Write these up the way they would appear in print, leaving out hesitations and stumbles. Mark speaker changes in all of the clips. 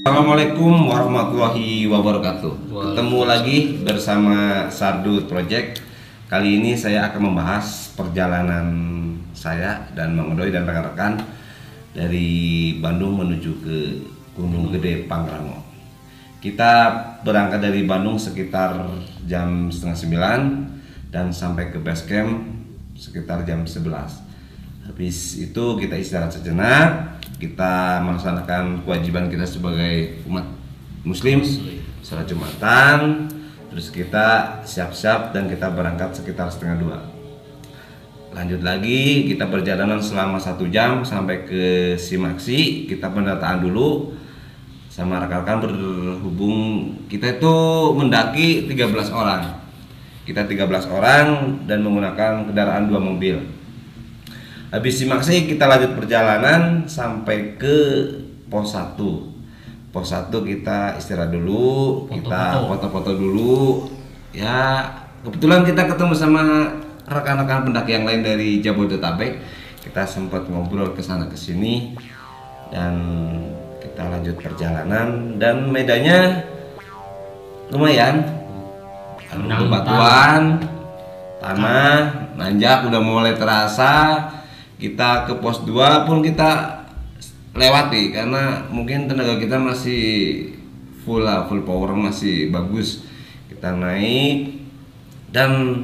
Speaker 1: Assalamualaikum warahmatullahi wabarakatuh. Ketemu lagi bersama Sardut Project. Kali ini saya akan membahas perjalanan saya dan Mang Odoy dan rekan-rekan dari Bandung menuju ke Gunung Gede Pangrango. Kita berangkat dari Bandung sekitar jam setengah 9 dan sampai ke base camp sekitar jam 11. Habis itu kita istirahat sejenak, kita melaksanakan kewajiban kita sebagai umat muslim, sholat Jumatan, terus kita siap-siap dan kita berangkat sekitar setengah 2. Lanjut lagi, kita perjalanan selama 1 jam sampai ke Simaksi. Kita pendataan dulu sama rekan-rekan, berhubung kita itu mendaki 13 orang. Kita 13 orang dan menggunakan kendaraan 2 mobil. Habis Simaksi kita lanjut perjalanan sampai ke pos 1. Pos 1 kita istirahat dulu, kita foto-foto dulu. Ya, kebetulan kita ketemu sama rekan-rekan pendaki yang lain dari Jabodetabek. Kita sempat ngobrol ke sana ke sini dan kita lanjut perjalanan dan medannya lumayan. Bebatuan, tanah, nanjak udah mulai terasa. Kita ke pos 2 pun kita lewati karena mungkin tenaga kita masih full power, masih bagus. Kita naik dan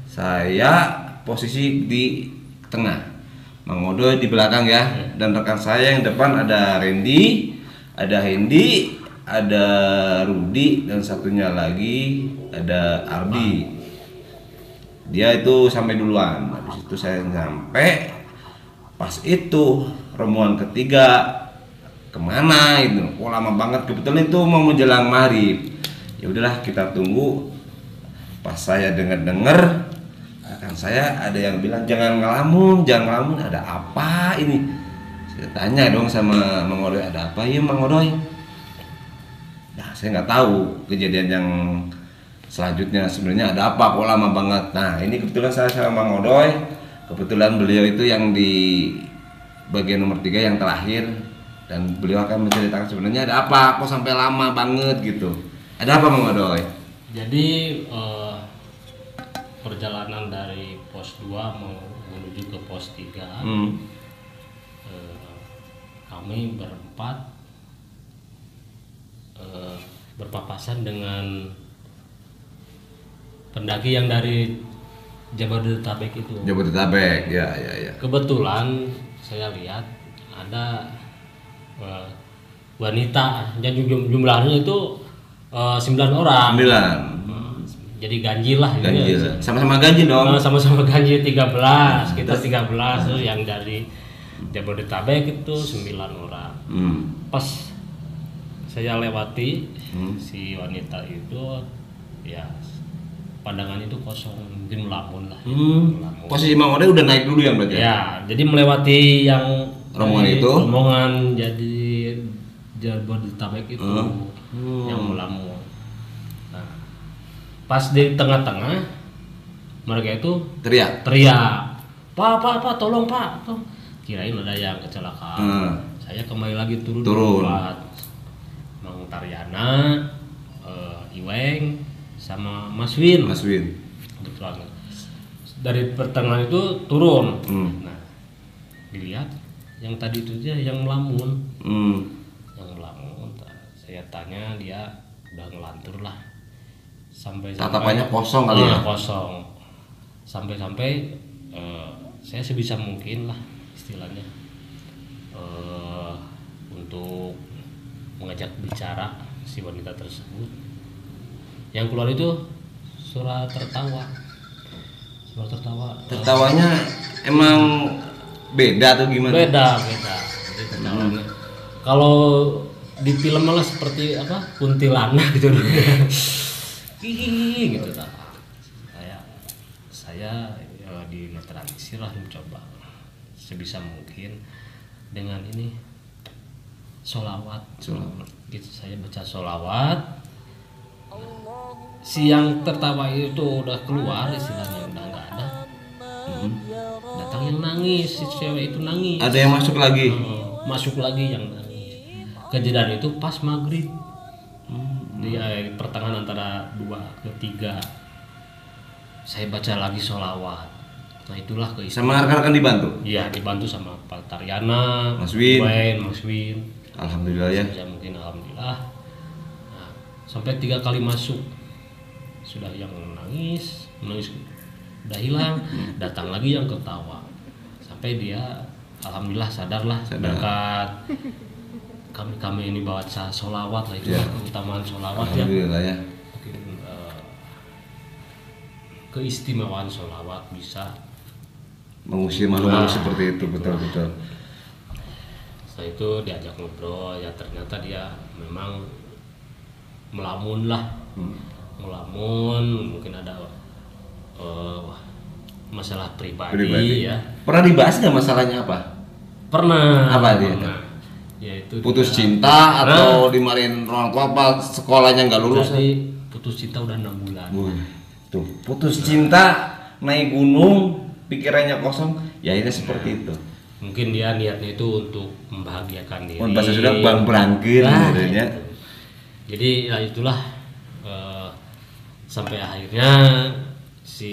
Speaker 1: saya posisi di tengah, Mang Odoy di belakang ya, dan rekan saya yang depan ada Randy, ada Hendy, ada Rudi, dan satunya lagi ada Ardi. Dia itu sampai duluan. Habis itu saya sampai. Pas itu rombongan ketiga kemana itu? Oh, lama banget, kebetulan itu mau menjelang maghrib. Ya udahlah kita tunggu. Pas saya dengar rekan saya ada yang bilang jangan ngelamun, ada apa ini? Saya tanya dong sama Mang Odoy, ada apa ya Mang Odoy? Nah, saya nggak tahu kejadian yang selanjutnya sebenarnya ada apa, kok lama banget. Nah, ini kebetulan saya sama Mang Odoy. Kebetulan beliau itu yang di bagian nomor 3 yang terakhir, dan beliau akan menceritakan sebenarnya ada apa, kok sampai lama banget gitu. Ada apa Mang Odoy?
Speaker 2: Jadi perjalanan dari pos 2 mau menuju ke pos 3, kami berempat berpapasan dengan pendaki yang dari Jabodetabek itu.
Speaker 1: Jabodetabek, ya.
Speaker 2: Kebetulan saya lihat ada wanita dan jumlahnya itu 9 orang.
Speaker 1: 9.
Speaker 2: Jadi ganjil lah.
Speaker 1: Ganjil. Sama-sama ganjil dong.
Speaker 2: Sama-sama ganjil 13. Kita 13 tuh yang dari Jabodetabek itu 9 orang. Pas saya lewati si wanita itu, ya pandangan itu kosong, mungkin melamun lah. Melamun.
Speaker 1: Posisi Mang Odoy udah naik dulu yang berarti?
Speaker 2: Ya, jadi melewati yang
Speaker 1: rombongan itu.
Speaker 2: Rombongan jadi Jabodetabek itu yang melamun. Nah, pas di tengah-tengah mereka itu teriak, Pak, tolong Pak, tolong. Kirain ada yang kecelakaan. Saya kembali lagi turun. Buat Mang Taryana, Iweng, sama Mas Win. Dari pertengahan itu turun. Nah, dilihat yang tadi itu dia yang melamun. Yang melamun. Saya tanya, dia udah ngelantur lah. Sampai
Speaker 1: tatapannya kosong kali ya?
Speaker 2: Kosong. Sampai saya sebisa mungkin lah istilahnya untuk mengajak bicara si wanita tersebut. Yang keluar itu suara tertawa.
Speaker 1: Tertawanya emang beda tuh gimana?
Speaker 2: Beda. Jadi tertawanya kalau di film malah seperti apa, kuntilanak gitu. Gitu. Saya ya, di netralisir lah, mencoba sebisa mungkin dengan ini sholawat. Gitu, saya baca sholawat. Si yang tertawa itu udah keluar, istilahnya udah nggak ada. Datang yang nangis, si cewek itu nangis.
Speaker 1: Ada yang masuk lagi?
Speaker 2: Masuk lagi yang nangis. kejadian itu pas maghrib. Di pertengahan antara 2 ke 3 saya baca lagi sholawat. Nah itulah
Speaker 1: sama rekan-rekan dibantu?
Speaker 2: Iya, dibantu sama Pak Taryana,
Speaker 1: Mas Win.
Speaker 2: Mas Win.
Speaker 1: Alhamdulillah ya.
Speaker 2: Mungkin alhamdulillah. Nah, sampai 3 kali masuk sudah yang menangis udah hilang, datang lagi yang ketawa sampai dia alhamdulillah sadarlah berkat kami ini bawa sholawat lah itu keutamaan sholawat ya.
Speaker 1: Alhamdulillah ya.
Speaker 2: Mungkin keistimewaan sholawat bisa
Speaker 1: mengusir malu-malu seperti itu, betul.
Speaker 2: Setelah itu diajak ngobrol ya, ternyata dia memang melamun lah. Melamun, mungkin ada masalah pribadi ya.
Speaker 1: Pernah dibahas nggak masalahnya apa?
Speaker 2: Pernah.
Speaker 1: Apa dia?
Speaker 2: Yaitu
Speaker 1: putus cinta atau dimarahin orang tua apa sekolahnya nggak lulus?
Speaker 2: Jadi putus cinta udah 6 bulan.
Speaker 1: Tuh, putus cinta naik gunung, pikirannya kosong, ya ini seperti itu.
Speaker 2: Mungkin dia niatnya itu untuk membahagiakan diri.
Speaker 1: Bahasa sudah bang berangkir sebenarnya.
Speaker 2: Jadi ya itulah sampai akhirnya si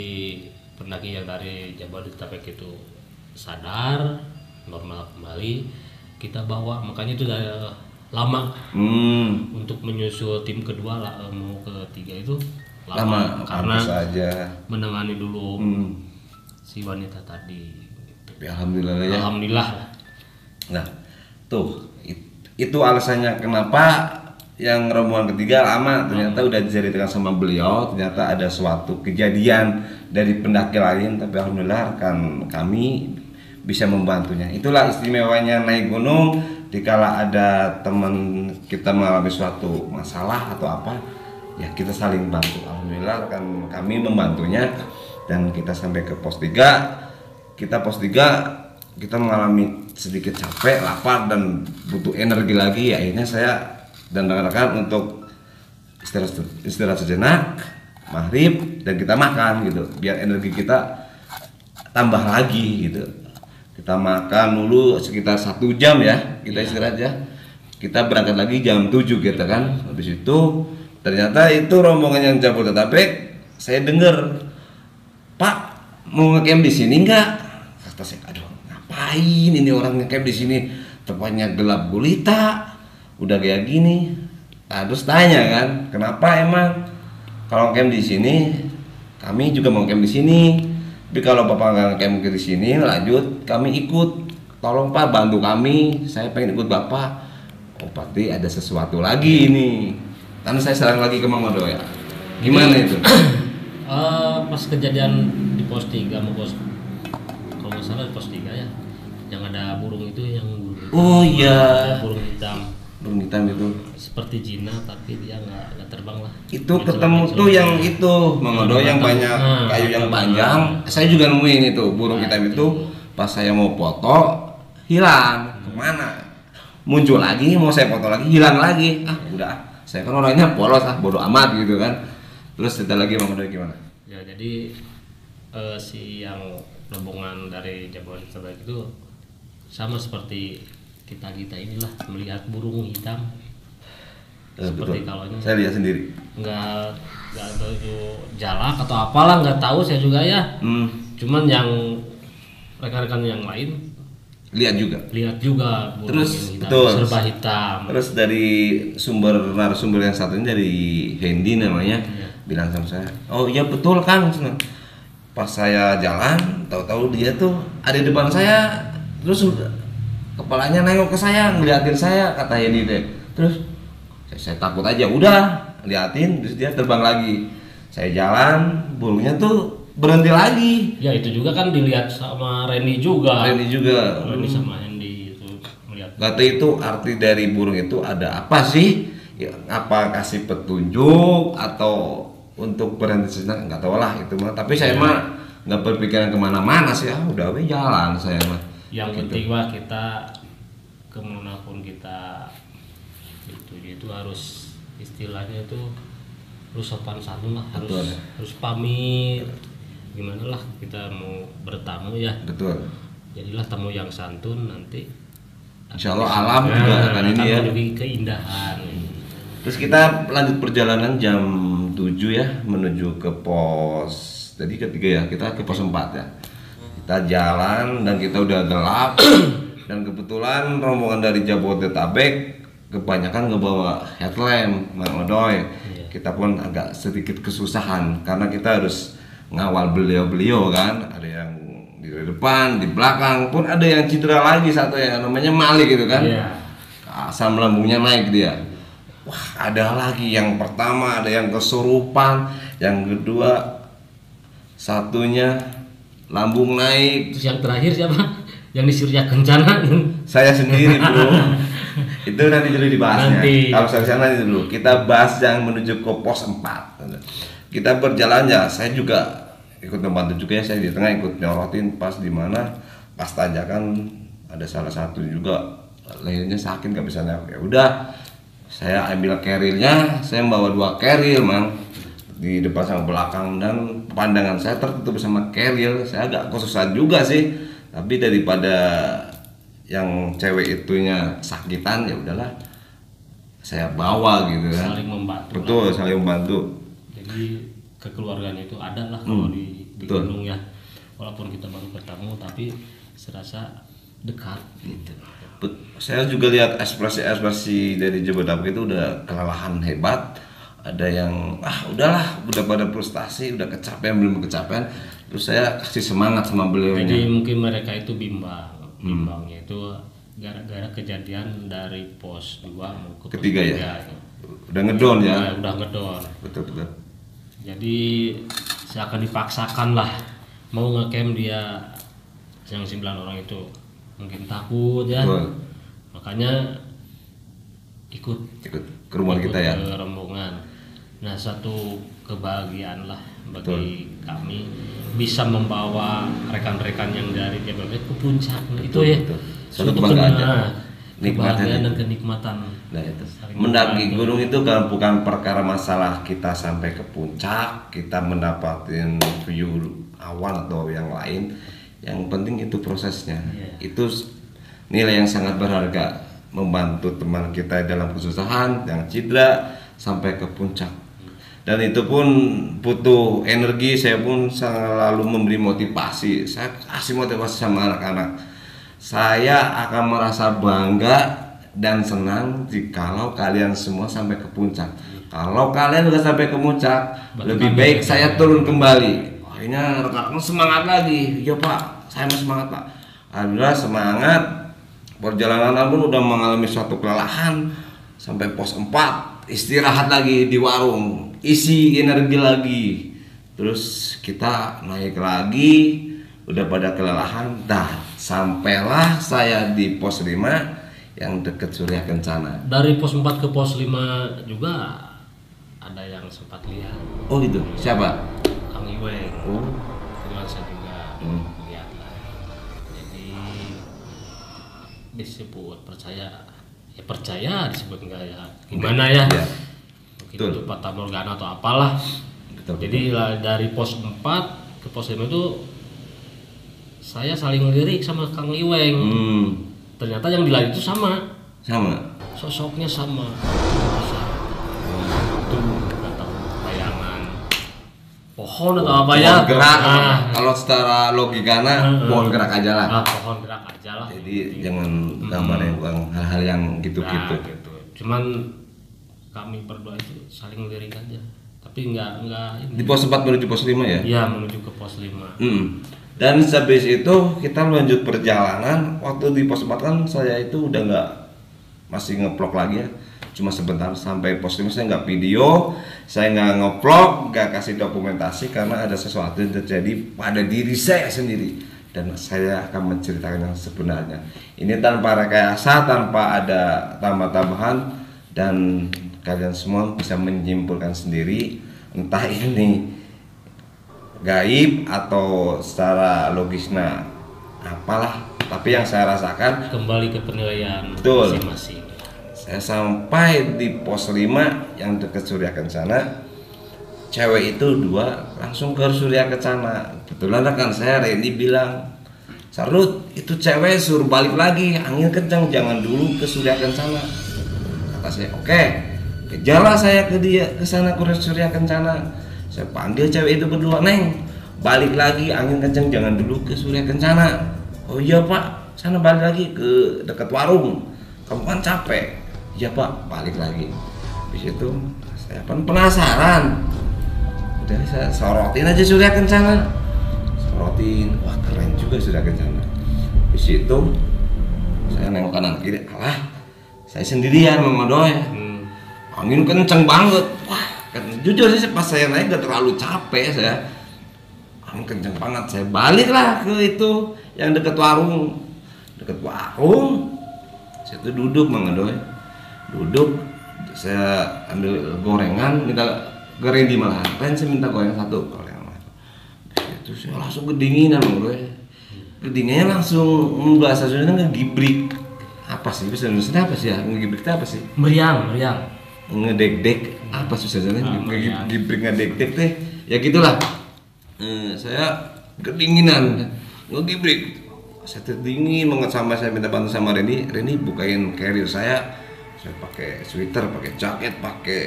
Speaker 2: pendaki yang dari Jabodetabek itu sadar, normal kembali, kita bawa, makanya itu udah lama untuk menyusul tim kedua mau ke 3 itu lama karena menangani dulu si wanita tadi.
Speaker 1: Tapi alhamdulillah ya.
Speaker 2: Alhamdulillah.
Speaker 1: Nah, tuh itu alasannya kenapa yang rombongan ketiga lama, ternyata udah diceritakan sama beliau, ternyata ada suatu kejadian dari pendaki lain, tapi alhamdulillah kan kami bisa membantunya. Itulah istimewanya naik gunung, dikala ada teman kita mengalami suatu masalah atau apa, ya kita saling bantu. Alhamdulillah kan kami membantunya, dan kita sampai ke pos 3. Kita pos 3 kita mengalami sedikit capek, lapar dan butuh energi lagi. Ya, akhirnya saya dan rekan-rekan untuk istirahat sejenak, maghrib, dan kita makan gitu, biar energi kita tambah lagi gitu. Kita makan dulu sekitar 1 jam ya, kita istirahat ya. Kita berangkat lagi jam 7 gitu kan. Habis itu ternyata itu rombongan yang Jabodetabek, saya dengar, "Pak, mau ngecamp di sini enggak?" Kata saya, "Aduh, ngapain ini orang ngecamp di sini? Tempatnya gelap gulita, udah kayak gini." Nah, terus tanya kan, "Kenapa emang? Kalau camp di sini, kami juga mau camp di sini. Tapi kalau Bapak nggak camp di sini, lanjut kami ikut. Tolong Pak, bantu kami. Saya pengen ikut Bapak." Oh, pasti ada sesuatu lagi ini. Kan saya serang lagi ke Mang Odo ya. Gimana itu?
Speaker 2: Pas kejadian di pos 3 mau pos, kalau nggak salah di pos 3 ya, yang ada burung itu yang
Speaker 1: Oh iya,
Speaker 2: burung hitam.
Speaker 1: Burung hitam itu
Speaker 2: Seperti Cina tapi dia nggak terbang lah.
Speaker 1: itu ketemu tuh yang itu Mang Odo yang banyak kayu yang panjang. Saya juga nemuin itu burung hitam itu. Pas saya mau foto, hilang. Kemana? Muncul lagi, mau saya foto lagi, hilang lagi. Ah udah, saya kan orangnya polos, bodo amat gitu kan. Terus cerita lagi Mang Odo gimana?
Speaker 2: Ya jadi si yang rombongan dari Jabodetabek itu sama seperti kita inilah, melihat burung hitam. Seperti kalau ini
Speaker 1: saya lihat sendiri.
Speaker 2: Nggak tahu itu jalak atau apalah, nggak tahu saya juga ya. Cuman yang rekan-rekan yang lain lihat juga burung
Speaker 1: terus
Speaker 2: hitam,
Speaker 1: betul,
Speaker 2: serba hitam.
Speaker 1: Terus dari narasumber yang satu ini dari Hendy namanya, bilang sama saya, "Oh iya betul Kang." Pas saya jalan, tahu-tahu dia tuh ada di depan saya, terus kepalanya nengok ke saya, ngeliatin saya, kata Hendy deh. Terus saya takut aja, udah liatin, terus dia terbang lagi. Saya jalan, burungnya tuh berhenti lagi.
Speaker 2: Ya itu juga kan dilihat sama Randy juga.
Speaker 1: Randy
Speaker 2: sama Hendy itu melihat.
Speaker 1: Kata itu arti dari burung itu ada apa sih? Ya, apa kasih petunjuk atau untuk berhenti sejenak, nggak tahu lah itu mah. Tapi saya mah nggak berpikiran kemana-mana sih, udah we jalan saya mah.
Speaker 2: Yang penting mah kita kemanapun kita itu harus istilahnya itu harus sopan santun lah, harus pamit. Gimana lah kita mau bertamu ya.
Speaker 1: Betul.
Speaker 2: Jadilah tamu yang santun, nanti
Speaker 1: Insya Allah alam juga akan ini ya.
Speaker 2: Lebih keindahan.
Speaker 1: Terus kita lanjut perjalanan jam 7 ya menuju ke pos. Tadi ketiga ya, kita ke pos 4 ya. Kita jalan dan kita udah gelap dan kebetulan rombongan dari Jabodetabek kebanyakan ngebawa headlamp, Mang Odoy. Kita pun agak sedikit kesusahan karena kita harus ngawal beliau-beliau kan. Ada yang di depan, di belakang pun ada yang cedera lagi satu ya, namanya Malik gitu kan. Asam lambungnya naik dia. Wah, ada lagi yang pertama ada yang kesurupan, yang kedua satunya lambung naik.
Speaker 2: Terus yang terakhir siapa? Yang di Surya Kencana?
Speaker 1: Saya sendiri bro. Itu nanti dulu dibahasnya. Kalau saya nanti dulu. Kita bahas yang menuju ke pos 4. Kita berjalan ya. Saya juga ikut membantu juga ya. Saya di tengah ikut nyorotin pas di mana pas tanjakan ada salah satu juga lehernya sakit nggak bisa naik. Ya udah, saya ambil kerilnya. Saya membawa 2 keril mang di depan sama belakang dan pandangan saya tertutup sama keril. Saya agak kesusahan juga sih. Tapi daripada yang cewek itunya sakitan ya udahlah saya bawa gitu kan.
Speaker 2: Saling membantu.
Speaker 1: Betul, saling membantu.
Speaker 2: Jadi kekeluargaan itu ada lah kalau di gunung ya. Walaupun kita baru ketemu tapi serasa dekat gitu.
Speaker 1: Saya juga lihat ekspresi dari Jabodetabek itu udah kelelahan hebat. Ada yang udahlah, udah pada frustasi, udah kecapean belum kecapean. Terus saya kasih semangat sama beliaunya.
Speaker 2: Jadi mungkin mereka itu bimbang. Bimbangnya itu gara-gara kejadian dari pos 2 mau ke
Speaker 1: ketiga
Speaker 2: pos 3
Speaker 1: ya. Udah ngedon ya.
Speaker 2: Udah ngedon.
Speaker 1: Betul.
Speaker 2: Jadi saya akan dipaksakan lah mau ngecamp dia yang 9 orang itu. Mungkin takut ya.
Speaker 1: Betul.
Speaker 2: Makanya ikut
Speaker 1: ke rumah kita ya.
Speaker 2: Ke rombongan. Nah, satu kebahagiaan lah bagi kami bisa membawa rekan-rekan yang dari Jabodetabek ke puncak. Itu ya.
Speaker 1: Satu kebanggaan.
Speaker 2: Kebahagiaan dan kenikmatan.
Speaker 1: Nah itu. Mendaki gunung itu kan bukan perkara masalah kita sampai ke puncak, kita mendapatkan view awan atau yang lain. Yang penting itu prosesnya. Itu nilai yang sangat berharga, membantu teman kita dalam kesusahan, yang cedera sampai ke puncak. Dan itu pun butuh energi. Saya pun selalu memberi motivasi. Saya kasih motivasi sama anak-anak. Saya akan merasa bangga dan senang jikalau kalian semua sampai ke puncak. Kalau kalian udah sampai ke puncak, lebih baik saya turun kembali. Akhirnya rekan-rekan semangat lagi. Ya Pak, saya masih semangat Pak. Alhamdulillah semangat. Perjalanan pun udah mengalami suatu kelelahan. Sampai pos 4, istirahat lagi di warung, isi energi lagi. Terus kita naik lagi, udah pada kelelahan. Sampailah saya di pos 5 yang dekat Surya Kencana.
Speaker 2: Dari pos 4 ke pos 5 juga ada yang sempat lihat.
Speaker 1: Oh gitu, siapa?
Speaker 2: Kang Iweng.
Speaker 1: Oh.
Speaker 2: Kebetulan saya juga lihat lah. Jadi disebut percaya, ya percaya disebut enggak ya? Gimana ya? Mungkin itu Fata Morgana atau apalah. Jadi dari pos 4 ke pos 5 itu saya saling lirik sama Kang Iweng. Ternyata yang dilihat itu sama. Sosoknya sama. Itu nggak tahu bayangan pohon atau apa ya?
Speaker 1: Gerak. Kalau secara logikanya pohon gerak aja lah.
Speaker 2: Pohon gerak aja lah.
Speaker 1: Jadi jangan gambar yang hal-hal yang gitu-gitu.
Speaker 2: Gitu. Cuman kami berdua itu saling lirik aja. Tapi enggak
Speaker 1: di pos 4 menuju pos 5 ya?
Speaker 2: Iya, menuju ke pos 5.
Speaker 1: Dan habis itu kita lanjut perjalanan. Waktu di pos 4 kan saya itu udah masih nge-vlog lagi ya. Cuma sebentar sampai pos 5 saya nggak video, saya nggak nge-vlog, nggak kasih dokumentasi karena ada sesuatu yang terjadi pada diri saya sendiri. Dan saya akan menceritakan yang sebenarnya. Ini tanpa rekayasa, tanpa ada tambah-tambahan, dan kalian semua bisa menyimpulkan sendiri entah ini gaib atau secara logisnya apalah, tapi yang saya rasakan
Speaker 2: kembali ke penilaian masing-masing.
Speaker 1: Saya sampai di pos 5 yang dekat Surya Kencana, cewek itu 2 langsung ke Surya Kencana. Kebetulan rekan saya Randy bilang, Sardut, itu cewek suruh balik lagi, angin kencang, jangan dulu ke Surya Kencana. Kata saya, oke. Kejarlah saya ke dia, ke sana ke Surya Kencana. Saya panggil cewek itu berdua, Neng, balik lagi, angin kencang, jangan dulu ke Surya Kencana. Oh iya Pak, sana balik lagi ke dekat warung. Kamu kan capek. Iya Pak, balik lagi. Habis itu saya pun penasaran. Udah saya sorotin aja Surya Kencana. Sorotin, wah keren juga Surya Kencana. Di situ saya nengok kanan kiri, alah, saya sendirian mengodoy. Angin kenceng banget. Wah, jujur sih pas saya naik gak terlalu capek saya. Angin kenceng banget. Saya baliklah ke itu yang dekat warung. Dekat warung. Saya tuh duduk mengodoy. Duduk, saya ambil gorengan, minta goreng di malahan. Kan saya minta goreng satu. Itu saya langsung kedinginan mengodoy. Kedinginannya langsung bahasa Sunda ngegibrik. Apa sih bahasa Indonesia apa sih ya? Ngegibrik itu apa sih?
Speaker 2: Meriang.
Speaker 1: Ngedek-dek apa susahnya ngegibrik ngedek-dek teh ya gitulah. Saya kedinginan ngegibrik, saya dingin banget sampai saya minta bantu sama Reni bukain carrier saya pakai sweater, pakai jaket, pakai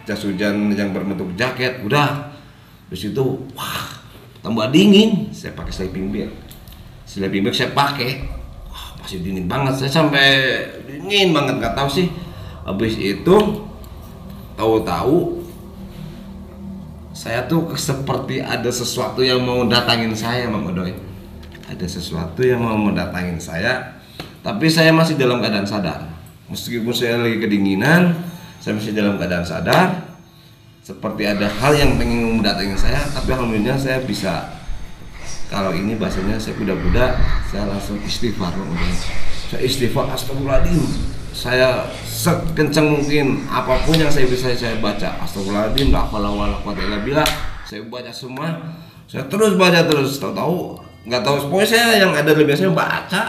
Speaker 1: jas hujan yang berbentuk jaket. Udah di situ wah tambah dingin, saya pakai sleeping bag saya pakai. Wah masih dingin banget, saya sampai dingin banget, nggak tahu sih. Habis itu tahu-tahu saya tuh seperti ada sesuatu yang mau datangin saya, Mang Odoy. Ada sesuatu yang mau mendatangin saya, tapi saya masih dalam keadaan sadar. Meskipun saya lagi kedinginan, saya masih dalam keadaan sadar. Seperti ada hal yang pengen mendatangin saya, tapi alhamdulillah saya bisa. Kalau ini bahasanya saya kuda-kuda, saya langsung istighfar, Mang Odoy. Saya istighfar, astagfirullahaladzim. Saya sekencang mungkin apapun yang saya bisa saya baca, astagfirullahaladzim, la haula wala quwwata illa billah. Saya baca semua, saya terus baca terus, tahu-tahu nggak tahu, pokoknya saya yang ada lebih saya baca,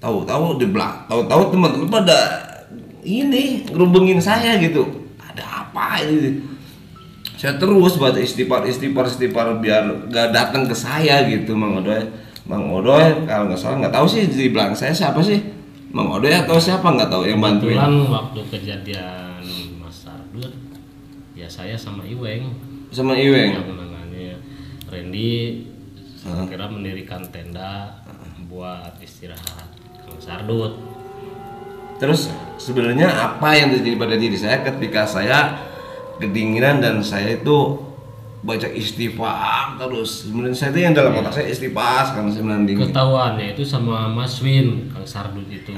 Speaker 1: tahu-tahu di belakang, tahu-tahu teman-teman pada ini ngerubungin saya gitu, ada apa ini? Saya terus baca istighfar biar nggak datang ke saya gitu, Mang Odoy kalau nggak salah, nggak tahu sih di belakang saya siapa sih, Mang Odoy atau siapa nggak tahu yang bantuin.
Speaker 2: Kebetulan waktu kejadian Mas Sardut, ya saya sama Iweng. Yang menangani Randy, saya kira mendirikan tenda buat istirahat Kang Sardut.
Speaker 1: Terus sebenarnya apa yang terjadi pada diri saya ketika saya kedinginan dan saya itu baca istighfar terus. Sebenarnya saya itu yang dalam otak saya istighfar karena saya menahan dingin.
Speaker 2: Ketahuannya itu sama Mas Win, Kang Sardut itu.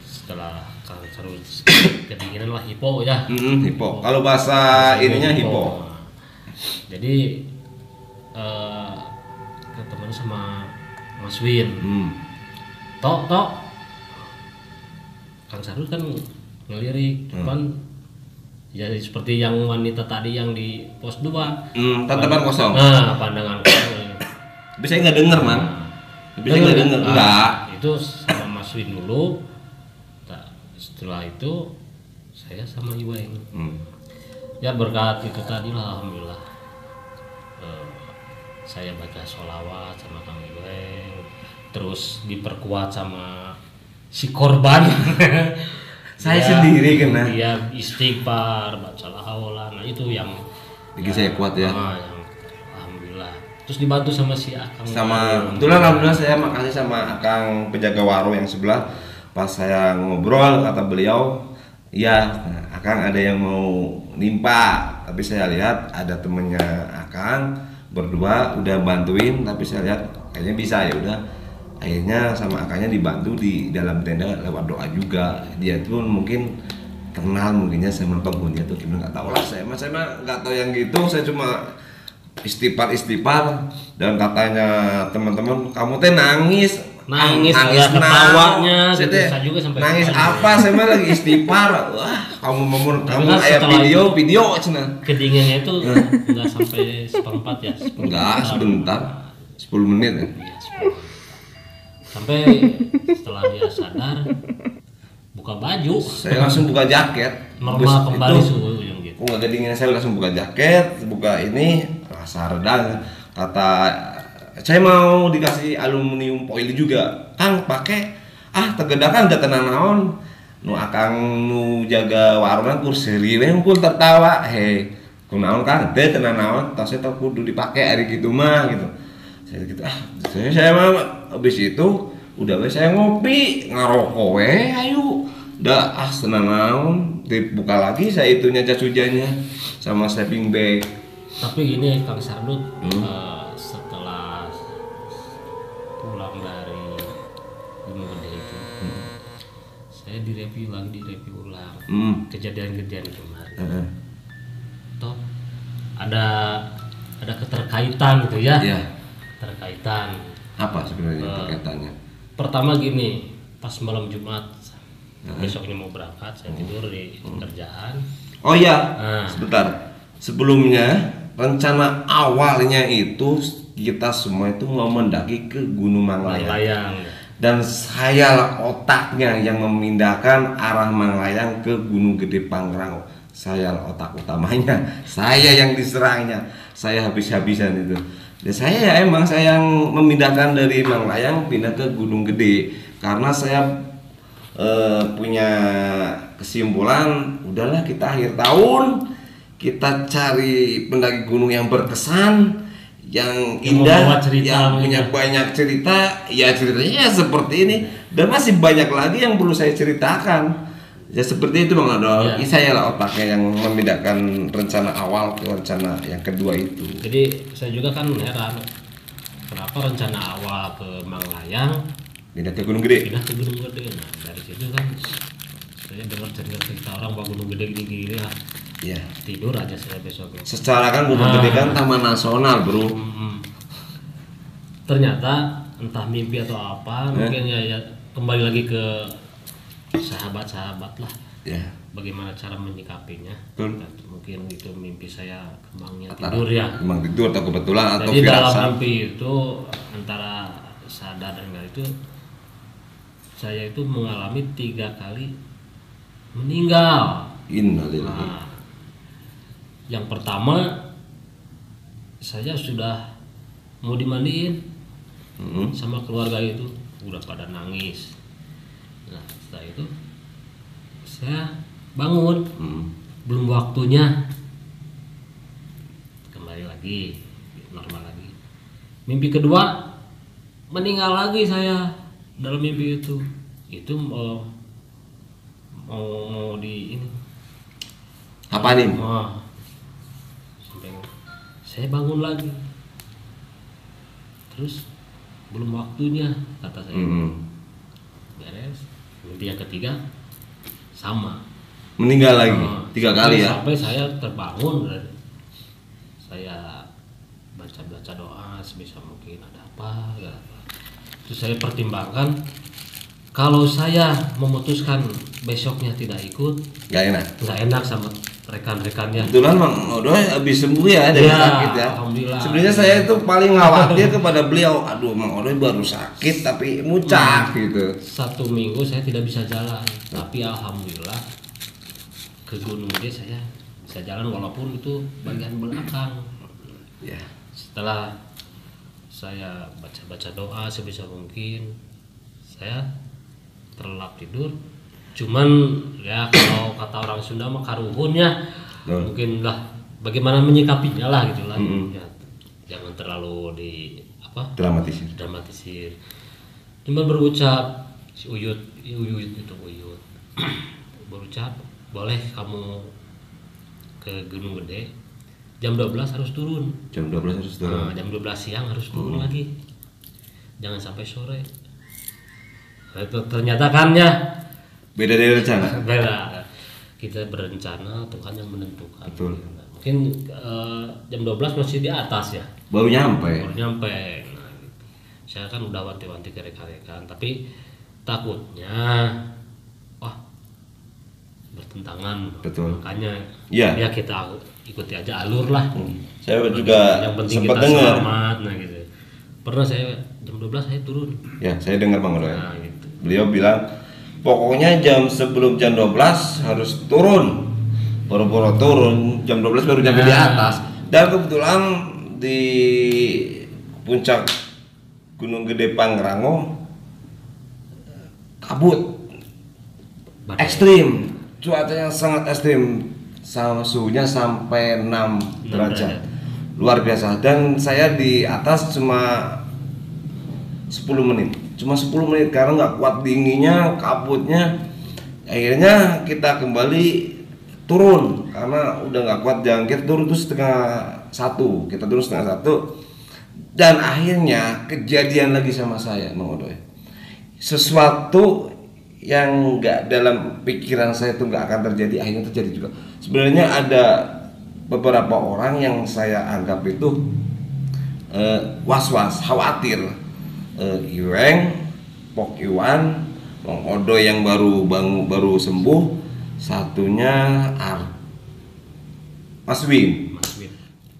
Speaker 2: Setelah Kang Sardut kedinginan lah hipo ya.
Speaker 1: Hipo. Kalau bahasa ininya hipo.
Speaker 2: Jadi ketemu sama Mas Win. Tok Kang Sardut kan ngelirik depan. Ya seperti yang wanita tadi yang di pos 2.
Speaker 1: Tatapan kosong.
Speaker 2: Nah, pandangan kosong.
Speaker 1: Bisa nggak denger, Mang? Bisa nggak denger? Enggak.
Speaker 2: Itu sama Mas Win dulu. Setelah itu saya sama Iweng. Ya berkat itu tadi lah, alhamdulillah. Saya baca sholawat sama Kang Iweng. Terus diperkuat sama si korban.
Speaker 1: Saya sendiri kena.
Speaker 2: Iya istighfar, baca la haula. Nah itu yang
Speaker 1: bikin saya kuat ya.
Speaker 2: Yang alhamdulillah. Terus dibantu sama si Akang.
Speaker 1: Kebetulan alhamdulillah saya makasih sama Akang penjaga warung yang sebelah. Pas saya ngobrol kata beliau, iya Akang ada yang mau nimpa, tapi saya lihat ada temennya Akang berdua udah bantuin, tapi saya lihat kayaknya bisa ya udah. Akhirnya sama Akangnya dibantu di dalam tenda lewat doa juga. Dia tuh mungkin kenal mungkinnya sama penghuni atau gimana nggak tahu lah. Saya nggak tahu yang gitu. Saya cuma istighfar dan katanya teman-teman kamu teh nangis
Speaker 2: ketawanya
Speaker 1: saya
Speaker 2: gitu, saya juga sampai
Speaker 1: nangis apa saya mah lagi istighfar. Wah kamu
Speaker 2: kan
Speaker 1: ayat video cina
Speaker 2: kedinginannya itu nggak sampai seperempat ya,
Speaker 1: enggak sebentar 10 menit ya.
Speaker 2: Sampai setelah dia sadar buka baju,
Speaker 1: saya langsung buka jaket,
Speaker 2: normal kembali suhu yang gitu.
Speaker 1: Nggak kedinginan, saya langsung buka jaket, buka ini rasa redang. Kata saya mau dikasih aluminium foil juga. Kang pakai tegedakan udah tenang naon. Nu akang nu jaga warung kur seriwe unggul tertawa. Kunaon Kang teh tenang naon, tasnya kudu dipakai hari gitu mah gitu. Saya gitu saya mah habis itu udah saya ngopi ngarokok ayo. Udah tenang naon, dibuka lagi saya itunya jas hujannya sama sleeping bag.
Speaker 2: Tapi gini Kang Sardut, setelah pulang dari Gunung Gede itu, saya direview ulang kejadian-kejadian kemarin. Toh ada keterkaitan gitu ya?
Speaker 1: Iya.
Speaker 2: Terkaitan.
Speaker 1: Apa sebenarnya terkaitannya? Pertama
Speaker 2: gini, pas malam Jumat, besoknya mau berangkat, saya tidur di kerjaan.
Speaker 1: Oh iya, sebentar. Sebelumnya rencana awalnya itu kita semua itu mau mendaki ke Gunung Manglayang. Dan saya otaknya yang memindahkan arah Manglayang ke Gunung Gede Pangrango. Saya otak utamanya, saya yang diserangnya, saya habis-habisan itu. Dan saya emang saya yang memindahkan dari Manglayang pindah ke Gunung Gede karena saya punya kesimpulan, udahlah kita akhir tahun kita cari pendaki gunung yang berkesan, yang indah, yang punya banyak cerita. Ya ceritanya ya seperti ini dan masih banyak lagi yang perlu saya ceritakan. Ya seperti itu Bang Adol. Saya lah otaknya yang membedakan rencana awal ke rencana yang kedua itu.
Speaker 2: Jadi saya juga kan heran kenapa rencana awal ke Manglayang
Speaker 1: pindah ke Gunung Gede.
Speaker 2: Nah dari situ kan saya dengar cerita orang bahwa Gunung Gede gini lah.
Speaker 1: Ya.
Speaker 2: Tidur aja saya besok.
Speaker 1: Secara kan Gunung Gede kan taman nasional, Bro.
Speaker 2: Ternyata entah mimpi atau apa, mungkin ya kembali lagi ke sahabat-sahabat lah.
Speaker 1: Ya.
Speaker 2: Bagaimana cara menyikapinya? Mungkin itu mimpi saya kembangnya
Speaker 1: tidur
Speaker 2: ya.
Speaker 1: Kembang tidur atau kebetulan atau
Speaker 2: jadi
Speaker 1: firasat.
Speaker 2: Dalam mimpi itu antara sadar dan enggak itu saya itu mengalami 3 kali meninggal.
Speaker 1: Innalillahi.
Speaker 2: Yang pertama saya sudah mau dimandiin sama keluarga itu udah pada nangis. Nah setelah itu saya bangun belum waktunya, kembali lagi normal lagi. Mimpi kedua meninggal lagi saya dalam mimpi itu mau di ini
Speaker 1: apa nih?
Speaker 2: Sampai saya bangun lagi, terus belum waktunya kata saya. Beres. Mimpi yang ketiga sama
Speaker 1: meninggal lagi 3 kali ya.
Speaker 2: Sampai saya terbangun, saya baca doa sebisa mungkin ada apa. Terus saya pertimbangkan kalau saya memutuskan besoknya tidak ikut, nggak enak sama rekan-rekannya.
Speaker 1: Kebetulan Mang Odoy habis sembuh ya dari sakit ya.
Speaker 2: Alhamdulillah.
Speaker 1: Sebenarnya saya itu paling khawatir kepada beliau. Aduh, Mang Odoy baru sakit tapi muncak gitu.
Speaker 2: 1 minggu saya tidak bisa jalan, tapi alhamdulillah ke Gunung Gede saya bisa jalan walaupun itu bagian belakang.
Speaker 1: Ya.
Speaker 2: Setelah saya baca doa sebisa mungkin, saya terlelap tidur. Cuman ya kalau kata orang Sunda mah karuhun ya, mungkin lah bagaimana menyikapinya lah gitu lah. Ya, jangan terlalu dramatisir. Cuma berucap si Uyut berucap, boleh kamu ke Gunung Gede jam 12 harus turun.
Speaker 1: Jam 12 harus turun.
Speaker 2: Jam 12 siang harus turun lagi. Jangan sampai sore. Itu ternyata kan ya
Speaker 1: beda dari rencana.
Speaker 2: Beda. Kita berencana, Tuhan yang menentukan.
Speaker 1: Betul.
Speaker 2: Mungkin jam 12 masih di atas ya.
Speaker 1: Baru nyampe.
Speaker 2: Nah, gitu. Saya kan udah wanti-wanti ke rekan-rekan, tapi takutnya bertentangan.
Speaker 1: Betul.
Speaker 2: Makanya
Speaker 1: ya
Speaker 2: kita ikuti aja alur lah.
Speaker 1: Saya juga
Speaker 2: yang penting
Speaker 1: sempat
Speaker 2: kita
Speaker 1: dengar.
Speaker 2: Selamat, gitu. Pernah saya jam 12 saya turun.
Speaker 1: Ya, saya dengar Bang Odoy.
Speaker 2: Gitu.
Speaker 1: Beliau bilang pokoknya sebelum jam 12 harus turun. Boro-boro turun, jam 12 baru nyampe di atas. Dan kebetulan di puncak Gunung Gede Pangrango kabut ekstrim, cuacanya sangat ekstrim, suhunya sampai 6 derajat, luar biasa. Dan saya di atas cuma 10 menit karena nggak kuat dinginnya, kabutnya. Akhirnya kita kembali turun karena udah nggak kuat jalan. Kita turun tuh kita turun setengah satu. Dan akhirnya kejadian lagi sama saya, Mang Odoy. Sesuatu yang nggak dalam pikiran saya itu nggak akan terjadi, akhirnya terjadi juga. Sebenarnya ada beberapa orang yang saya anggap itu was-was, khawatir. Iweng, Pok Iwan, Mang Odoy yang baru sembuh, satunya Mas Wim.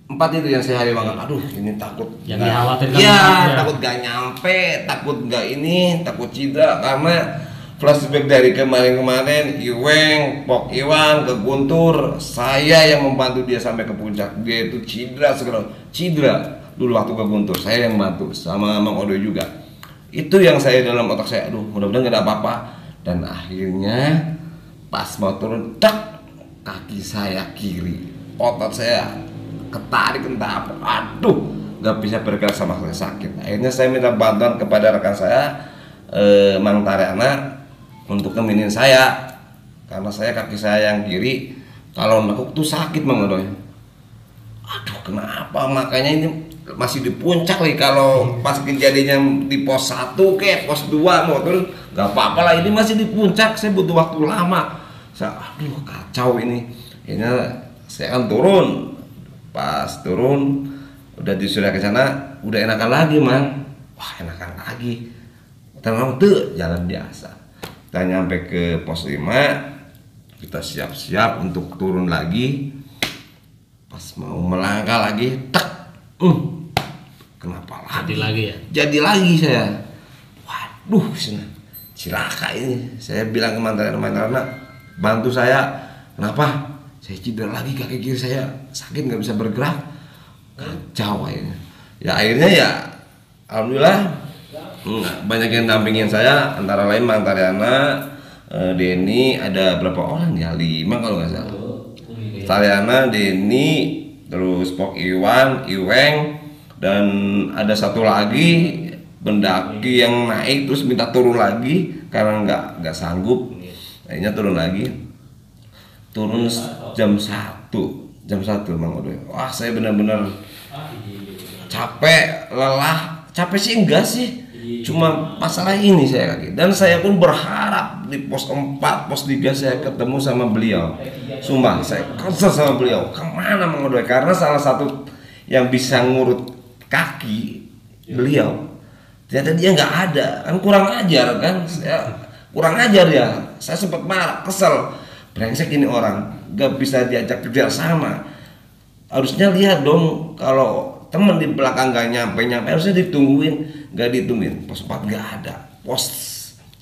Speaker 1: 4 itu yang saya hari banget. Aduh, ini takut.
Speaker 2: Yang dikhawatirkan.
Speaker 1: Iya, takut gak nyampe, takut gak ini, takut cedera karena flashback dari kemarin-kemarin Iweng, Pok Iwan ke Guntur, saya yang membantu dia sampai ke puncak. Dia itu cedera dulu waktu ke Guntur, saya yang bantu sama Mang Odoy juga. Itu yang saya dalam otak saya, aduh mudah-mudahan gak ada apa-apa. Dan akhirnya pas mau turun, tak, kaki saya kiri, otot saya ketarik entah apa, aduh nggak bisa bergerak sama sekali, sakit. Akhirnya saya minta bantuan kepada rekan saya, Mang Tariana, untuk nemenin saya karena saya kaki saya yang kiri kalau nekuk tuh sakit, Mang Odoy. Aduh kenapa, makanya ini masih di puncak nih. Kalau pas kejadiannya di pos 1 ke pos 2 mau turun nggak apa-apa lah, ini masih di puncak, saya butuh waktu lama. Aduh kacau ini. Ini saya kan turun. Pas turun udah disuruh ke sana, udah enakan lagi, Mang. Wah, enakan lagi. Tenang tuh, jalan biasa. Kita nyampe ke pos 5, kita siap-siap untuk turun lagi. Pas mau melangkah lagi, tak. Kenapa lagi? Jadi lagi saya. Waduh, cilaka ini. Saya bilang ke mantan-mantan, bantu saya. Kenapa? Saya cedera lagi, kaki kiri saya sakit, nggak bisa bergerak. Kacau akhirnya. Ya akhirnya ya alhamdulillah banyak yang dampingin saya, antara lain Mang Tariana, Denny, ada berapa orang ya, 5 kalau nggak salah. Tariana, Denny, terus Pok Iwan, Iweng, dan ada satu lagi pendaki yang naik terus minta turun lagi karena nggak sanggup. Akhirnya turun lagi. Turun jam 1 Mang Odoy. Wah, saya benar-benar capek, lelah. Capek sih enggak sih, cuma masalah ini saya kaki. Dan saya pun berharap di pos 4, pos 3 saya ketemu sama beliau. Sumpah saya kesel sama beliau. Kemana Mang Odoy? Karena salah satu yang bisa ngurut kaki beliau, ternyata dia nggak ada. Kan kurang ajar kan, kurang ajar ya. Saya sempat marah, kesel. Brengsek ini orang, gak bisa diajak kerja sama. Harusnya lihat dong, kalau temen di belakang gak nyampe harusnya ditungguin. Gak ditungguin, pos 4 gak ada, pos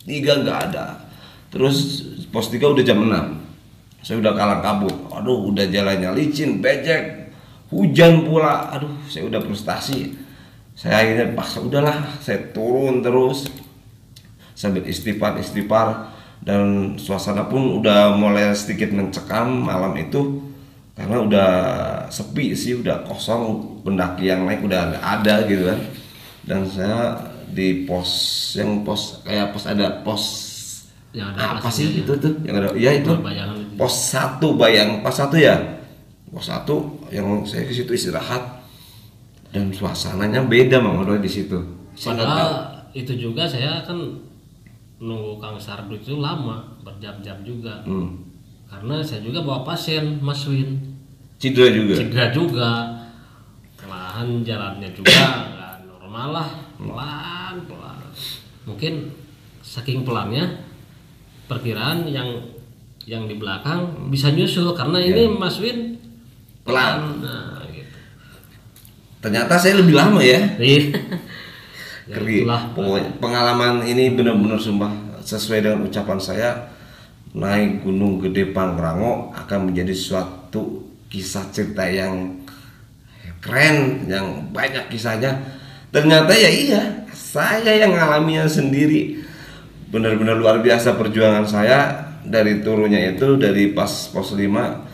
Speaker 1: 3 gak ada. Terus pos 3 udah jam 6, saya udah kalang kabut. Aduh, udah jalannya licin, becek, hujan pula. Aduh, saya udah frustasi. Saya akhirnya paksa, udahlah, saya turun terus sambil istighfar. Dan suasana pun udah mulai sedikit mencekam malam itu karena udah sepi sih, udah kosong, pendaki yang naik udah nggak ada gitu kan. Dan saya di pos yang kayak pos yang ada apa sih itu tuh yang ada, ya itu pos 1 pos 1 ya, pos 1 yang saya ke situ istirahat dan suasananya beda Mang Odoy di situ.
Speaker 2: Padahal itu juga saya kan nunggu Kang Sardu itu lama, berjam-jam juga. Karena saya juga bawa pasien, Mas Win. Cedera juga. Malahan jalannya juga nggak normal lah, pelan. Mungkin saking pelannya, perkiraan yang di belakang bisa nyusul karena ini Mas Win
Speaker 1: pelan.
Speaker 2: Nah, gitu.
Speaker 1: Ternyata saya lebih lama ya.
Speaker 2: Ya,
Speaker 1: pengalaman ini benar-benar sumpah sesuai dengan ucapan saya, naik Gunung Gede Pangrango akan menjadi suatu kisah cerita yang keren, yang banyak kisahnya. Ternyata ya iya, saya yang ngalaminya sendiri. Benar-benar luar biasa perjuangan saya dari turunnya itu dari pas pos 5.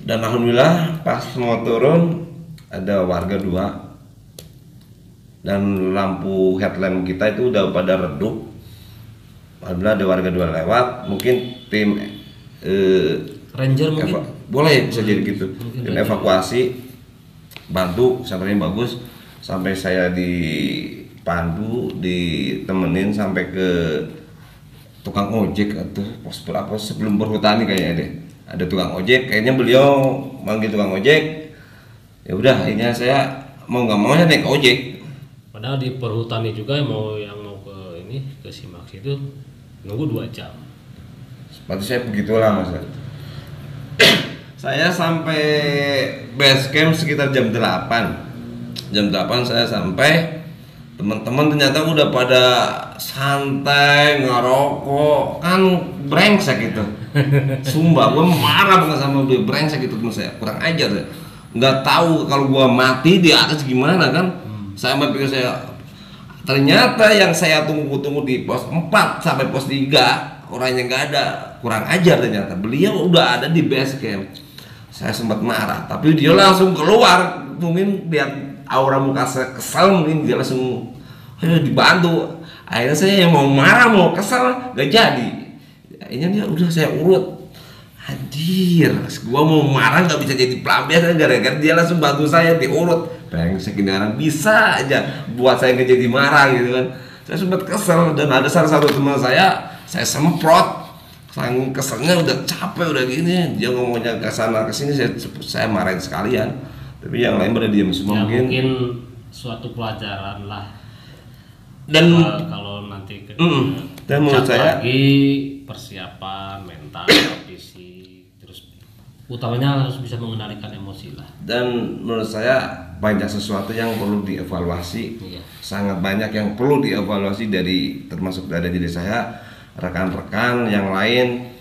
Speaker 1: Dan alhamdulillah pas mau turun ada warga 2 dan lampu headlamp kita itu udah pada redup. Alhamdulillah ada warga 2 lewat, mungkin tim
Speaker 2: Ranger mungkin
Speaker 1: boleh bisa jadi gitu. Tim evakuasi bantu, santernya bagus sampai saya dipandu, ditemenin sampai ke tukang ojek atau pos berapa sebelum Perhutani kayaknya deh. Ada tukang ojek, kayaknya beliau manggil tukang ojek. Ya udah, akhirnya saya mau nggak mau naik ojek.
Speaker 2: Padahal di Perhutani juga yang mau ke ini ke Simax itu nunggu 2 jam.
Speaker 1: Berarti saya begitulah mas. Saya sampai base camp sekitar jam 8. Jam 8 saya sampai. Teman-teman ternyata udah pada santai ngerokok, kan brengsek gitu. Sumpah gue marah banget sama dia, brengsek gitu teman saya, kurang ajar ya. Nggak tahu kalau gue mati di atas gimana kan. Saya pikir ternyata yang saya tunggu-tunggu di pos 4 sampai pos 3 orangnya nggak ada, kurang ajar ternyata. Beliau udah ada di base camp. Saya sempat marah, tapi dia langsung keluar, mungkin lihat aura muka kesal, mungkin dia langsung dibantu. Akhirnya saya yang mau marah, mau kesal, gak jadi. Akhirnya dia udah saya urut. Hadir, gua mau marah gak bisa jadi pelampiasan gara-gara dia langsung bantu saya diurut. Brengsek ini orang bisa aja buat saya gak jadi marah gitu kan. Saya sempat kesel dan ada salah satu teman saya semprot. Saking keselnya udah capek udah gini, dia ngomongnya ke sana ke sini, saya marahin sekalian. Tapi yang lain pada diam semua.
Speaker 2: Ya, mungkin suatu pelajaran lah.
Speaker 1: Dan
Speaker 2: kalau nanti
Speaker 1: dan menurut saya
Speaker 2: lagi persiapan mental, fisik, terus utamanya harus bisa mengendalikan emosi lah.
Speaker 1: Dan menurut saya banyak sesuatu yang perlu dievaluasi. Iya. Sangat banyak yang perlu dievaluasi termasuk dari diri saya, rekan-rekan yang lain.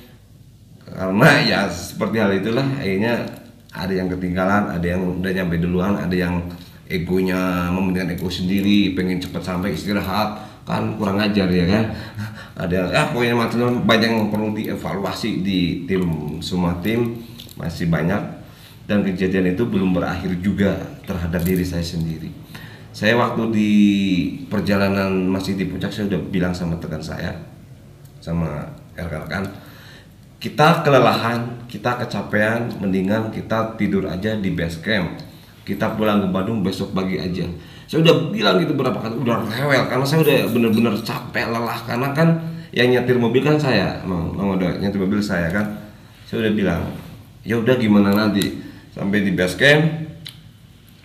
Speaker 1: Karena ya seperti hal itulah akhirnya ada yang ketinggalan, ada yang udah nyampe duluan, ada yang egonya mementingkan ego sendiri, pengen cepat sampai istirahat, kan kurang ajar ya kan. Ada pokoknya macam banyak yang perlu dievaluasi di semua tim masih banyak, dan kejadian itu belum berakhir juga terhadap diri saya sendiri. Saya waktu di perjalanan masih di puncak saya udah bilang sama teman saya, sama rekan-rekan, kita kelelahan, kita kecapean, mendingan kita tidur aja di base camp. Kita pulang ke Bandung besok pagi aja. Saya udah bilang gitu berapa kali, udah rewel karena saya udah bener-bener capek, lelah, karena kan yang nyetir mobil kan saya, nyetir mobil saya kan. Saya udah bilang, ya udah gimana nanti sampai di base camp,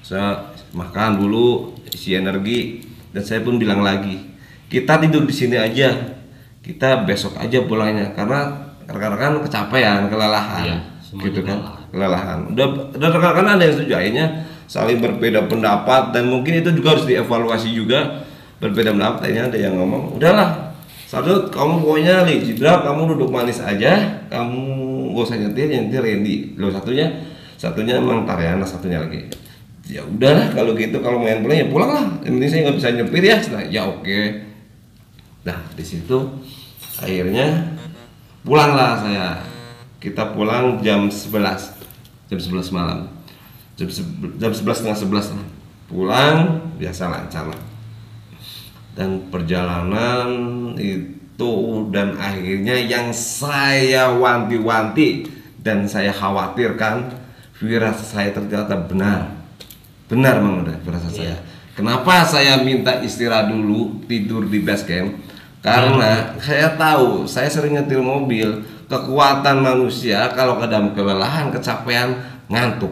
Speaker 1: saya makan dulu, isi energi, dan saya pun bilang lagi, kita tidur di sini aja, kita besok aja pulangnya karena rekan-rekan kecapean, kelelahan, iya, gitu kan, kelelahan. Udah rekan-rekan ada yang setuju, akhirnya saling berbeda pendapat, dan mungkin itu juga harus dievaluasi juga. Berbeda pendapat, akhirnya ada yang ngomong, udahlah, Sardut, kamu pokoknya Jidra, kamu duduk manis aja, kamu gak usah nyetir Randy. Lo satunya emang Tariana, satunya lagi. Ya udahlah kalau gitu, kalau main pulang ya pulang lah. Yang penting saya nggak bisa nyepir ya. Nah, ya oke. Nah di situ akhirnya pulanglah saya. Kita pulang jam 11 malam. Jam 11:30 lah. Pulang biasa lancar lah. Dan perjalanan itu, dan akhirnya yang saya wanti-wanti dan saya khawatirkan, firasat saya ternyata benar Mang Uda, firasat saya. Kenapa saya minta istirahat dulu, tidur di base camp? Karena saya tahu, saya sering nyetir mobil, kekuatan manusia kalau kadang kelelahan, kecapean, ngantuk.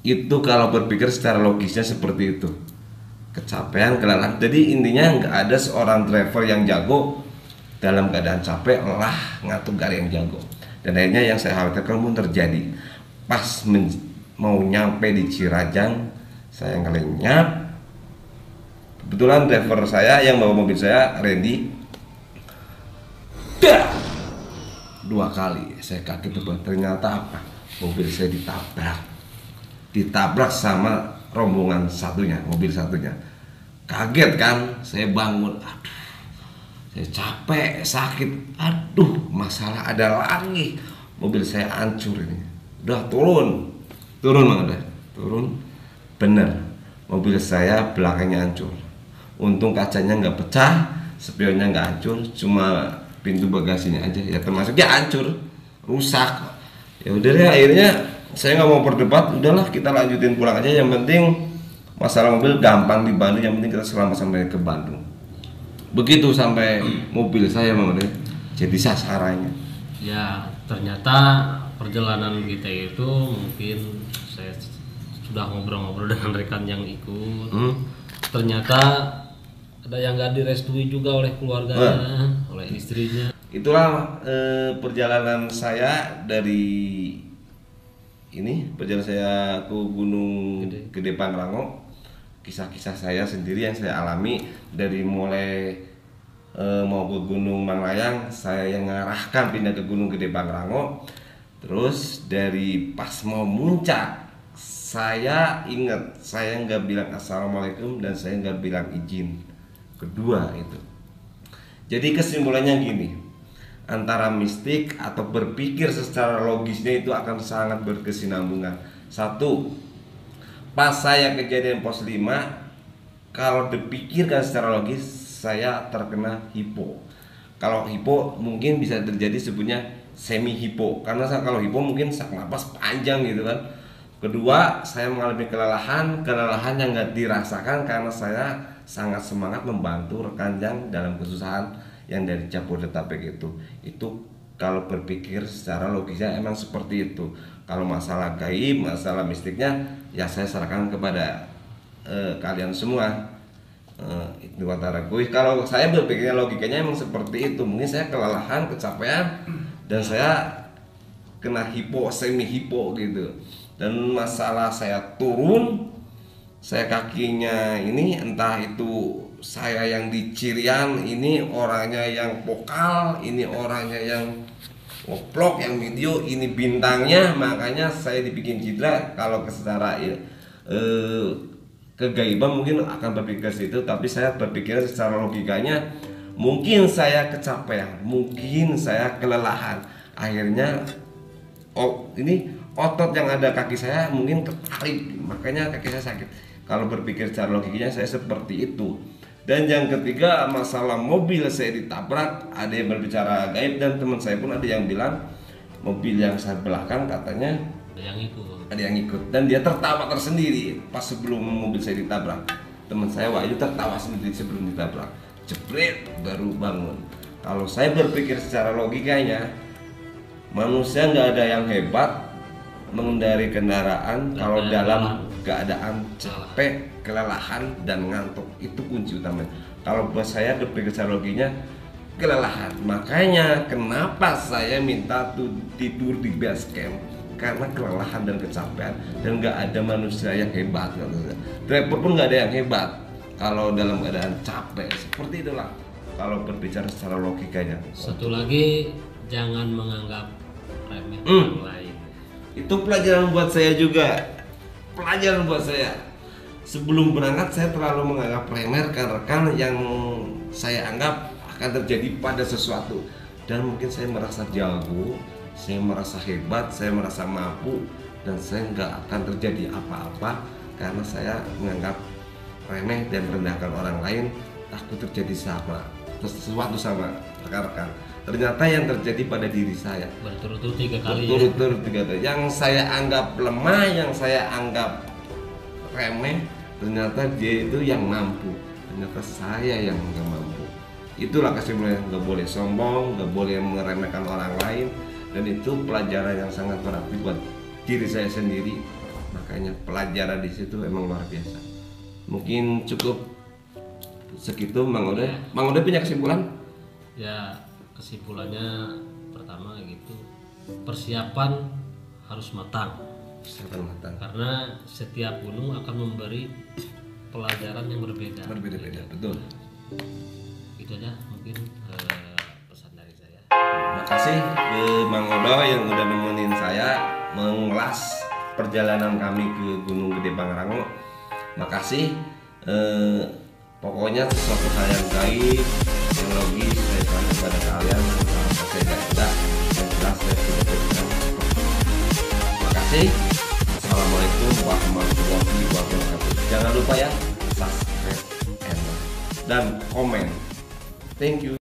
Speaker 1: Itu kalau berpikir secara logisnya seperti itu. Kecapean, kelelahan. Jadi intinya nggak ada seorang driver yang jago dalam keadaan capek, lelah, ngantuk, gak ada yang jago. Dan akhirnya yang saya khawatirkan pun terjadi. Pas mau nyampe di Cirajang, saya ngelenyap. Kebetulan driver saya yang bawa mobil saya, Randy, 2 kali saya kaget tuh. Ternyata apa? Mobil saya ditabrak sama rombongan satunya, mobil satunya. Kaget kan, saya bangun, aduh, saya capek, sakit, aduh, masalah ada lagi, mobil saya hancur ini. Udah turun Bang, udah turun, bener, mobil saya belakangnya hancur. Untung kacanya nggak pecah, spionnya nggak hancur, cuma pintu bagasinya aja ya termasuk ya hancur, rusak. Ya udah deh, akhirnya saya nggak mau berdebat, udahlah kita lanjutin pulang aja. Yang penting masalah mobil gampang dibantu, yang penting kita selamat sampai ke Bandung. Begitu sampai mobil saya jadi sasarannya.
Speaker 2: Ya ternyata perjalanan kita itu mungkin saya sudah ngobrol-ngobrol dengan rekan yang ikut. Ternyata ada yang nggak direstui juga oleh keluarganya, oleh istrinya.
Speaker 1: Itulah perjalanan saya dari perjalanan saya ke Gunung Gede Pangrango. Kisah-kisah saya sendiri yang saya alami dari mulai mau ke Gunung Manglayang, saya yang ngarahkan pindah ke Gunung Gede Pangrango. Terus dari pas mau muncak, saya ingat saya nggak bilang assalamualaikum dan saya nggak bilang izin. Kedua itu. Jadi kesimpulannya gini, antara mistik atau berpikir secara logisnya itu akan sangat berkesinambungan. Satu, pas saya kejadian pos 5, kalau dipikirkan secara logis saya terkena hipo. Kalau hipo mungkin bisa terjadi sebutnya semi hipo, karena kalau hipo mungkin sak napas panjang gitu kan. Kedua, saya mengalami kelelahan yang nggak dirasakan karena saya sangat semangat membantu rekan yang dalam kesusahan yang dari Jabodetabek itu. Itu kalau berpikir secara logisnya emang seperti itu. Kalau masalah gaib, masalah mistiknya ya saya serahkan kepada kalian semua. Itu antara gue. Kalau saya berpikirnya logikanya emang seperti itu. Mungkin saya kelelahan, kecapean, dan saya kena hipo, semi hipo gitu. Dan masalah saya turun, saya kakinya ini entah itu saya yang di Cirian, ini orangnya yang vokal, ini orangnya yang vlog, yang video, ini bintangnya, makanya saya dibikin cedera. Kalau secara kegaiban mungkin akan berpikir situ, tapi saya berpikir secara logikanya mungkin saya kecapean, mungkin saya kelelahan, akhirnya ini otot yang ada kaki saya mungkin ketarik, makanya kaki saya sakit. Kalau berpikir secara logikanya saya seperti itu. Dan yang ketiga, masalah mobil saya ditabrak, ada yang berbicara gaib, dan teman saya pun ada yang bilang mobil yang saya belakang katanya ada yang ikut, dan dia tertawa tersendiri pas sebelum mobil saya ditabrak. Teman saya Wahyu tertawa sendiri sebelum ditabrak, jebret baru bangun. Kalau saya berpikir secara logikanya, manusia nggak ada yang hebat mengendari kendaraan kalau dalam keadaan capek, kelelahan, dan ngantuk. Itu kunci utamanya. Kalau buat saya berpikir secara loginya kelelahan. Makanya kenapa saya minta tidur di base camp, karena kelelahan dan kecapean, dan nggak ada manusia yang hebat. Driver pun nggak ada yang hebat kalau dalam keadaan capek. Seperti itulah kalau berbicara secara logikanya.
Speaker 2: Satu lagi, jangan menganggap remeh orang lain.
Speaker 1: Itu pelajaran buat saya juga. Pelajaran buat saya. Sebelum berangkat saya terlalu menganggap remeh rekan-rekan yang saya anggap akan terjadi pada sesuatu. Dan mungkin saya merasa jago, saya merasa hebat, saya merasa mampu, dan saya nggak akan terjadi apa-apa karena saya menganggap remeh dan merendahkan orang lain. Takut terjadi sesuatu sama rekan-rekan. Ternyata yang terjadi pada diri saya
Speaker 2: berturut-turut 3 kali.
Speaker 1: Berturut-turut 3 kali. Yang saya anggap lemah, yang saya anggap remeh, ternyata dia itu yang mampu. Ternyata saya yang nggak mampu. Itulah kesimpulannya, nggak boleh sombong, nggak boleh meremehkan orang lain, dan itu pelajaran yang sangat berarti buat diri saya sendiri. Makanya pelajaran di situ emang luar biasa. Mungkin cukup segitu, Mang Ode. Mang Ode punya kesimpulan?
Speaker 2: Ya, kesimpulannya pertama gitu, persiapan harus matang. Karena setiap gunung akan memberi pelajaran yang berbeda-beda.
Speaker 1: Betul.
Speaker 2: Itu aja mungkin pesan dari saya.
Speaker 1: Terima kasih ke Mang Odo yang udah nemenin saya mengulas perjalanan kami ke Gunung Gede Pangrango. Makasih. Pokoknya sesuatu hal yang gaib, yang logis saya tanya kepada kalian, saya tidak yang jelas saya tidak berikan. Terima kasih. Assalamualaikum warahmatullahi wabarakatuh. Jangan lupa ya, subscribe and komen. Thank you.